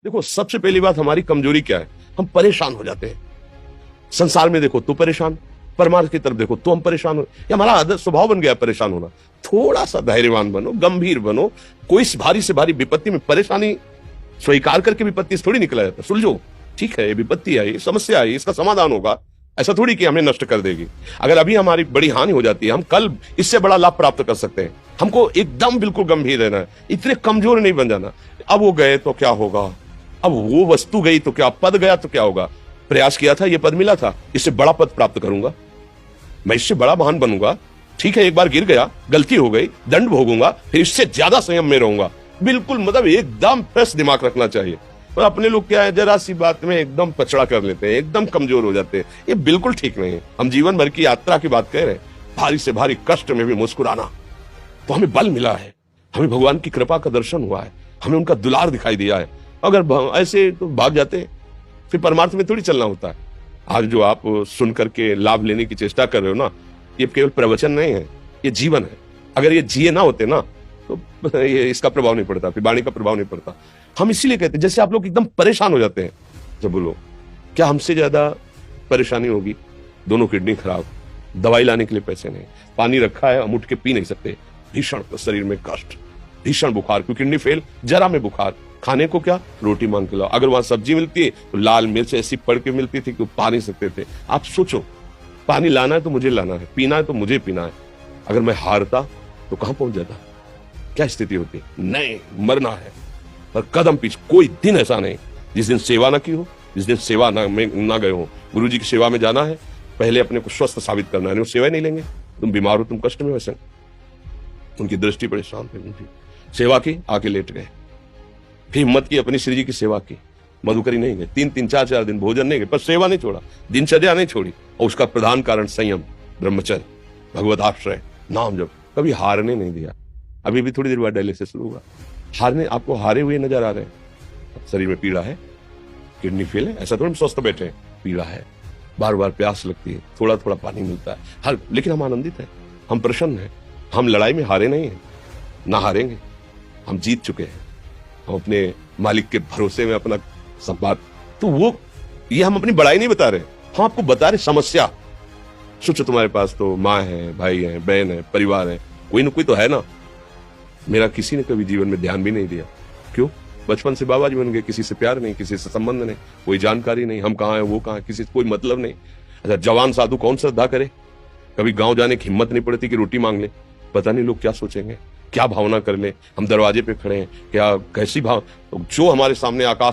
देखो, सबसे पहली बात हमारी कमजोरी क्या है? हम परेशान हो जाते हैं। संसार में देखो तो परेशान, परमार्थ की तरफ देखो तो हम परेशान हो। ये हमारा आदत स्वभाव बन गया परेशान होना। थोड़ा सा धैर्यवान बनो, गंभीर बनो। कोई भारी से भारी विपत्ति में परेशानी स्वीकार करके विपत्ति से थोड़ी निकला जाता। सुलझो, ठीक है, ये विपत्ति आई, समस्या आई, इसका समाधान होगा। ऐसा थोड़ी कि हमें नष्ट कर देगी। अगर अभी हमारी बड़ी हानि हो जाती है, हम कल इससे बड़ा लाभ प्राप्त कर सकते हैं। हमको एकदम बिल्कुल गंभीर रहना है, इतने कमजोर नहीं बन जाना। अब वो गए तो क्या होगा, अब वो वस्तु गई तो क्या, पद गया तो क्या होगा। प्रयास किया था, ये पद मिला था, इससे बड़ा पद प्राप्त करूंगा, मैं इससे बड़ा महान बनूंगा। ठीक है, एक बार गिर गया, गलती हो गई, दंड भोगूंगा, फिर इससे ज्यादा संयम में रहूंगा। बिल्कुल, मतलब एकदम फ्रेश दिमाग रखना चाहिए। और अपने लोग क्या है, जरा सी बात में एकदम पचड़ा कर लेते हैं, एकदम कमजोर हो जाते हैं। ये बिल्कुल ठीक नहीं है। हम जीवन भर की यात्रा की बात कह रहे हैं, भारी से भारी कष्ट में भी मुस्कुराना, तो हमें बल मिला है, हमें भगवान की कृपा का दर्शन हुआ है, हमें उनका दुलार दिखाई दिया है। अगर ऐसे तो भाग जाते, फिर परमार्थ में थोड़ी चलना होता है। आज जो आप सुन करके लाभ लेने की चेष्टा कर रहे हो ना, ये केवल प्रवचन नहीं है, ये जीवन है। अगर ये जिए ना होते ना, तो ये इसका प्रभाव नहीं पड़ता, फिर वाणी का प्रभाव नहीं पड़ता। हम इसीलिए कहते हैं, जैसे आप लोग एकदम परेशान हो जाते हैं जब बोलो, क्या हमसे ज्यादा परेशानी होगी? दोनों किडनी खराब, दवाई लाने के लिए पैसे नहीं, पानी रखा है, हम उठ के पी नहीं सकते, भीषण शरीर में कष्ट, भीषण बुखार, क्योंकि किडनी फेल, जरा में बुखार, खाने को क्या, रोटी मांग के लाओ। अगर वहां सब्जी मिलती है तो लाल मिर्च ऐसी पड़ के मिलती थी कि पा नहीं सकते थे। आप सोचो, पानी लाना है तो मुझे लाना है, पीना है तो मुझे पीना है। अगर मैं हारता तो कहां पहुंच जाता, क्या स्थिति होती? नहीं, मरना है, पर कदम पीछे। कोई दिन ऐसा नहीं जिस दिन सेवा ना की हो, जिस दिन सेवा ना गए हो। गुरु जी की सेवा में जाना है, पहले अपने को स्वस्थ साबित करना है। वो सेवा नहीं लेंगे, तुम बीमार हो, तुम कष्ट में, वैसे उनकी दृष्टि बड़ी शांत है। उनकी सेवा की, आके लेट गए, फिर हिम्मत की, अपनी श्री जी की सेवा की। मधुकरी नहीं गए, 3-3, 4-4 दिन भोजन नहीं गए, पर सेवा नहीं छोड़ा, दिनचर्या नहीं छोड़ी। और उसका प्रधान कारण संयम, ब्रह्मचर्य, भगवत आश्रय, नाम जप, कभी हारने नहीं दिया। अभी भी थोड़ी देर बाद डायलिसिस शुरू हुआ, हारने, आपको हारे हुए नजर आ रहे हैं। शरीर में पीड़ा है, किडनी फेल है, ऐसा थोड़ा स्वस्थ बैठे हैं, पीड़ा है, बार बार प्यास लगती है, थोड़ा थोड़ा पानी मिलता है हर, लेकिन हम आनंदित हैं, हम प्रसन्न हैं। हम लड़ाई में हारे नहीं हैं, ना हारेंगे, हम जीत चुके हैं। हम अपने मालिक के भरोसे में अपना सब बात, तो वो, ये हम अपनी बड़ाई नहीं बता रहे, हम आपको बता रहे समस्या। सोचो, तुम्हारे पास तो माँ है, भाई है, बहन है, परिवार है, कोई ना कोई तो है ना। मेरा किसी ने कभी जीवन में ध्यान भी नहीं दिया। क्यों? बचपन से बाबा जी बन गए, किसी से प्यार नहीं, किसी से संबंध नहीं, कोई जानकारी नहीं, हम कहाँ हैं, वो कहाँ है, किसी से कोई मतलब नहीं। अच्छा, जवान साधु कौन श्रद्धा करे? कभी गांव जाने की हिम्मत नहीं पड़ती कि रोटी मांग ले। पता नहीं लोग क्या सोचेंगे, क्या भावना कर ले। हम दरवाजे पे खड़े हैं, क्या कैसी भाव, जो हमारे सामने आकाश